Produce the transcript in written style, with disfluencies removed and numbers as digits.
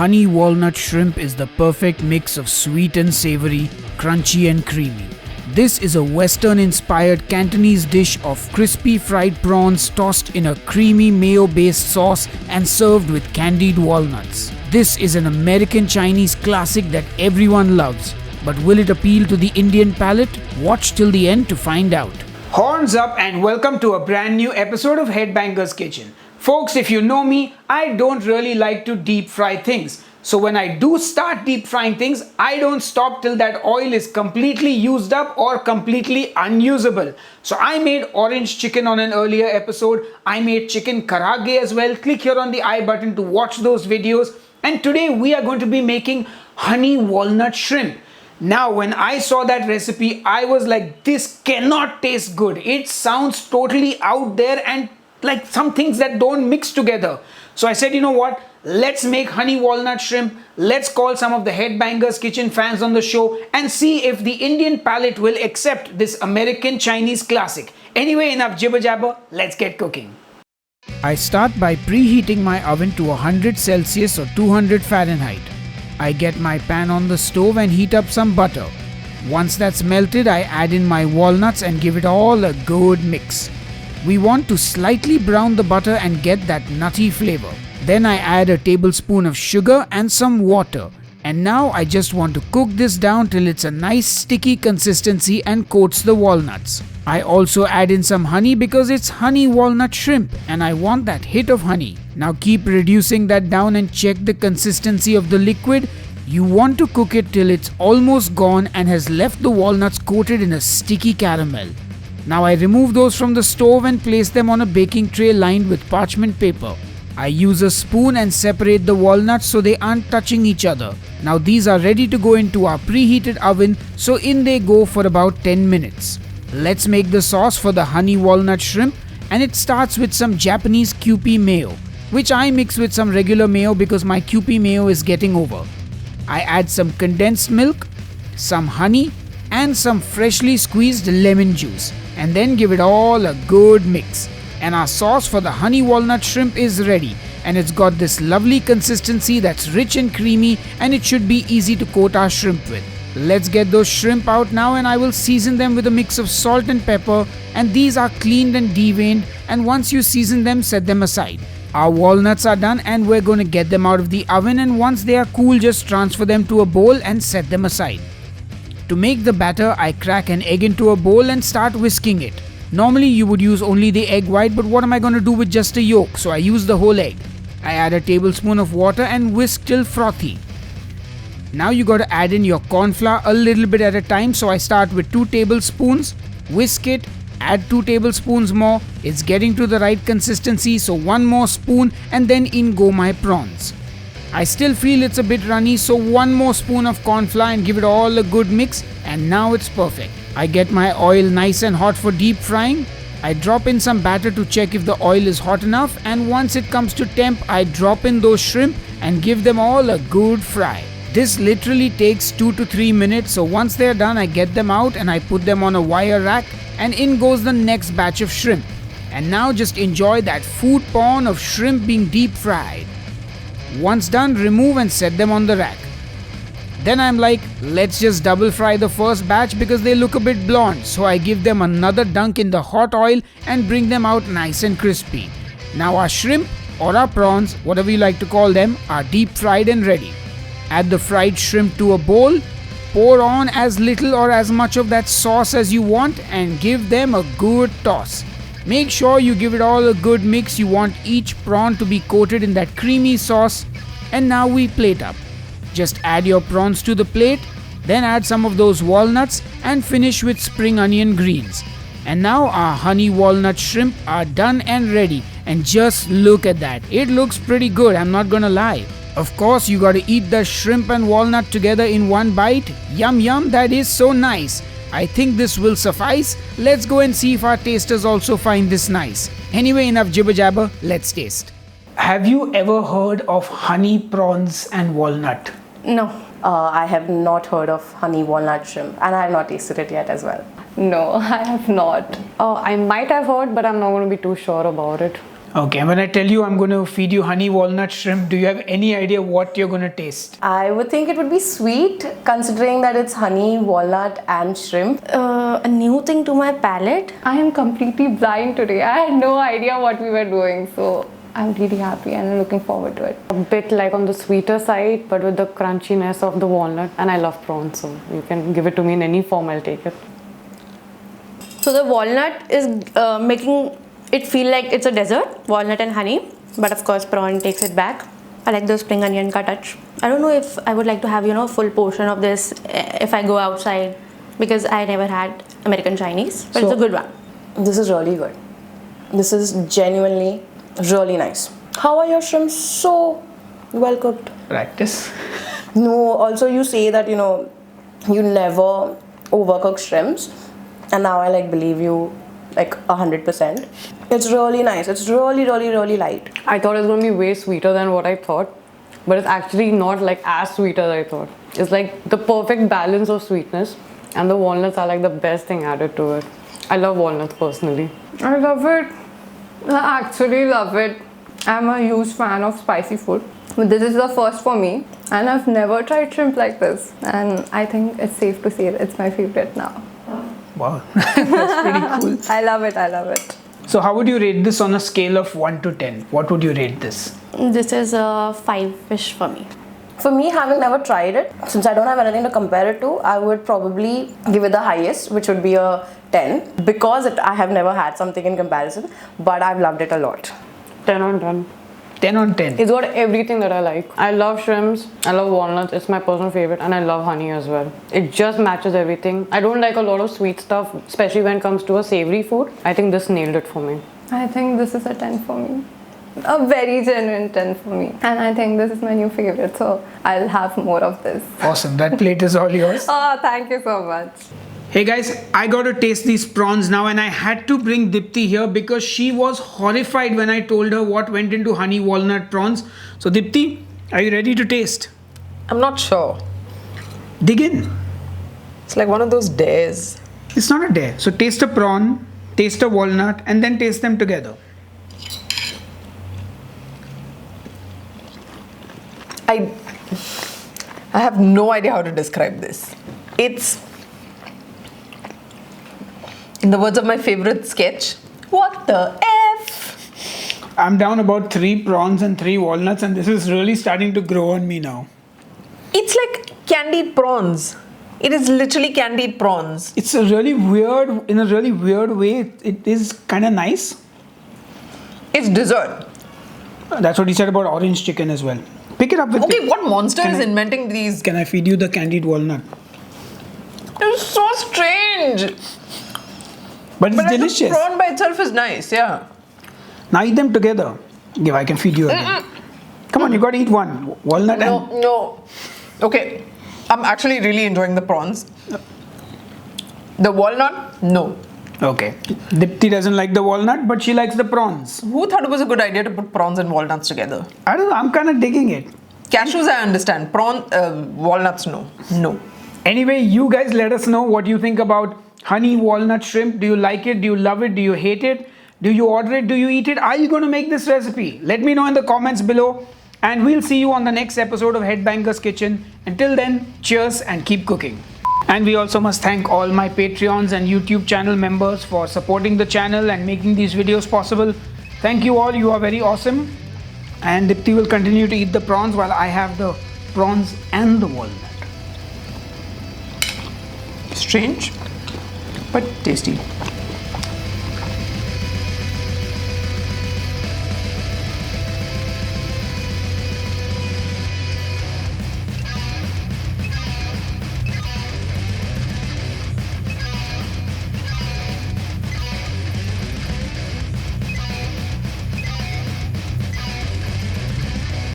Honey walnut shrimp is the perfect mix of sweet and savory, crunchy and creamy. This is a Western-inspired Cantonese dish of crispy fried prawns tossed in a creamy mayo-based sauce and served with candied walnuts. This is an American Chinese classic that everyone loves. But will it appeal to the Indian palate? Watch till the end to find out. Horns up and welcome to a brand new episode of Headbanger's Kitchen. Folks, if you know me, I don't really like to deep fry things. So when I do start deep frying things, I don't stop till that oil is completely used up or completely unusable. So I made orange chicken on an earlier episode. I made chicken karage as well. Click here on the I button to watch those videos. And today we are going to be making honey walnut shrimp. Now, when I saw that recipe, I was like, this cannot taste good. It sounds totally out there and like some things that don't mix together. So I said, you know what? Let's make honey walnut shrimp. Let's call some of the Headbangers Kitchen fans on the show and see if the Indian palate will accept this American Chinese classic. Anyway, enough jibber jabber. Let's get cooking. I start by preheating my oven to 100 Celsius or 200 Fahrenheit. I get my pan on the stove and heat up some butter. Once that's melted, I add in my walnuts and give it all a good mix. We want to slightly brown the butter and get that nutty flavor. Then I add a tablespoon of sugar and some water. And now I just want to cook this down till it's a nice sticky consistency and coats the walnuts. I also add in some honey because it's honey walnut shrimp and I want that hit of honey. Now keep reducing that down and check the consistency of the liquid. You want to cook it till it's almost gone and has left the walnuts coated in a sticky caramel. Now I remove those from the stove and place them on a baking tray lined with parchment paper. I use a spoon and separate the walnuts so they aren't touching each other. Now these are ready to go into our preheated oven, so in they go for about 10 minutes. Let's make the sauce for the honey walnut shrimp, and it starts with some Japanese Kewpie mayo, which I mix with some regular mayo because my Kewpie mayo is getting over. I add some condensed milk, some honey and some freshly squeezed lemon juice and then give it all a good mix. And our sauce for the honey walnut shrimp is ready, and it's got this lovely consistency that's rich and creamy, and it should be easy to coat our shrimp with. Let's get those shrimp out now, and I will season them with a mix of salt and pepper, and these are cleaned and deveined, and once you season them, set them aside. Our walnuts are done and we're going to get them out of the oven, and once they are cool, just transfer them to a bowl and set them aside. To make the batter, I crack an egg into a bowl and start whisking it. Normally you would use only the egg white, but what am I going to do with just a yolk? So I use the whole egg. I add a tablespoon of water and whisk till frothy. Now you got to add in your corn flour a little bit at a time. So I start with 2 tablespoons, whisk it, add 2 tablespoons more. It's getting to the right consistency, so 1 more spoon and then in go my prawns. I still feel it's a bit runny, so 1 more spoon of corn flour and give it all a good mix, and now it's perfect. I get my oil nice and hot for deep frying. I drop in some batter to check if the oil is hot enough, and once it comes to temp, I drop in those shrimp and give them all a good fry. This literally takes 2 to 3 minutes, so once they're done, I get them out and I put them on a wire rack, and in goes the next batch of shrimp. And now just enjoy that food porn of shrimp being deep fried. Once done, remove and set them on the rack. Then I'm like, let's just double fry the first batch because they look a bit blonde, so I give them another dunk in the hot oil and bring them out nice and crispy. Now our shrimp or our prawns, whatever you like to call them, are deep fried and ready. Add the fried shrimp to a bowl, pour on as little or as much of that sauce as you want and give them a good toss. Make sure you give it all a good mix. You want each prawn to be coated in that creamy sauce. And now we plate up. Just add your prawns to the plate, then add some of those walnuts and finish with spring onion greens. And now our honey walnut shrimp are done and ready. And just look at that. It looks pretty good, I'm not gonna lie. Of course, you gotta eat the shrimp and walnut together in one bite. Yum yum, that is so nice. I think this will suffice. Let's go and see if our tasters also find this nice. Anyway, enough jibber jabber, let's taste. Have you ever heard of honey prawns and walnut? No, I have not heard of honey walnut shrimp, and I have not tasted it yet as well. No, I have not. I might have heard, but I'm not going to be too sure about it. Okay, when I tell you I'm going to feed you honey walnut shrimp, do you have any idea what you're going to taste? I would think it would be sweet considering that it's honey, walnut, and shrimp. A new thing to my palate. I am completely blind today. I had no idea what we were doing, so I'm really happy and looking forward to it. A bit like on the sweeter side, but with the crunchiness of the walnut. And I love prawns, so you can give it to me in any form, I'll take it. So the walnut is making it feel like it's a dessert, walnut and honey. But of course, prawn takes it back. I like the spring onion ka touch. I don't know if I would like to have, a full portion of this if I go outside, because I never had American Chinese, but it's a good one. This is really good. This is genuinely really nice. How are your shrimps so well cooked? Practice. No, also you say that, you never overcook shrimps, and now I believe you 100%. It's really nice. It's really, really, really light. I thought it was going to be way sweeter than what I thought, but it's actually not as sweet as I thought. It's the perfect balance of sweetness, and the walnuts are the best thing added to it. I love walnuts personally. I love it. I actually love it. I'm a huge fan of spicy food. But this is the first for me, and I've never tried shrimp like this. And I think it's safe to say that it's my favorite now. Wow, that's pretty cool. I love it. I love it. So how would you rate this on a scale of 1 to 10? What would you rate this? This is a 5-ish for me. For me, having never tried it, since I don't have anything to compare it to, I would probably give it the highest, which would be a 10, because I have never had something in comparison, but I've loved it a lot. 10 on 10. 10 on 10. It's got everything that I like. I love shrimps, I love walnuts, it's my personal favorite, and I love honey as well. It just matches everything. I don't like a lot of sweet stuff, especially when it comes to a savory food. I think this nailed it for me. I think this is a 10 for me. A very genuine 10 for me. And I think this is my new favorite, so I'll have more of this. Awesome, that plate is all yours. Oh, thank you so much. Hey guys, I got to taste these prawns now, and I had to bring Dipti here because she was horrified when I told her what went into honey walnut prawns. So Dipti, are you ready to taste? I'm not sure. Dig in. It's like one of those dares. It's not a dare. So taste a prawn, taste a walnut, and then taste them together. I have no idea how to describe this. It's, in the words of my favorite sketch, what the F? I'm down about 3 prawns and 3 walnuts, and this is really starting to grow on me now. It's like candied prawns. It is literally candied prawns. It's a really weird, in a really weird way, it is kind of nice. It's dessert. That's what he said about orange chicken as well. Pick it up with Okay, me. what monster is inventing these? Can I feed you the candied walnut? It's so strange. But it's But I think delicious. prawn by itself is nice, yeah. Now eat them together. Give, I can feed you again. Come on, you gotta eat one. Walnut and... No. Okay, I'm actually really enjoying the prawns. The walnut, no. Okay. Dipti doesn't like the walnut, but she likes the prawns. Who thought it was a good idea to put prawns and walnuts together? I don't know, I'm kind of digging it. Cashews, I understand. Walnuts, no. No. Anyway, you guys let us know what you think about honey walnut shrimp. Do you like it? Do you love it? Do you hate it? Do you order it? Do you eat it? Are you going to make this recipe? Let me know in the comments below. And we'll see you on the next episode of Headbanger's Kitchen. Until then, cheers and keep cooking. And we also must thank all my Patreons and YouTube channel members for supporting the channel and making these videos possible. Thank you all. You are very awesome. And Dipti will continue to eat the prawns while I have the prawns and the walnut. Strange, but tasty.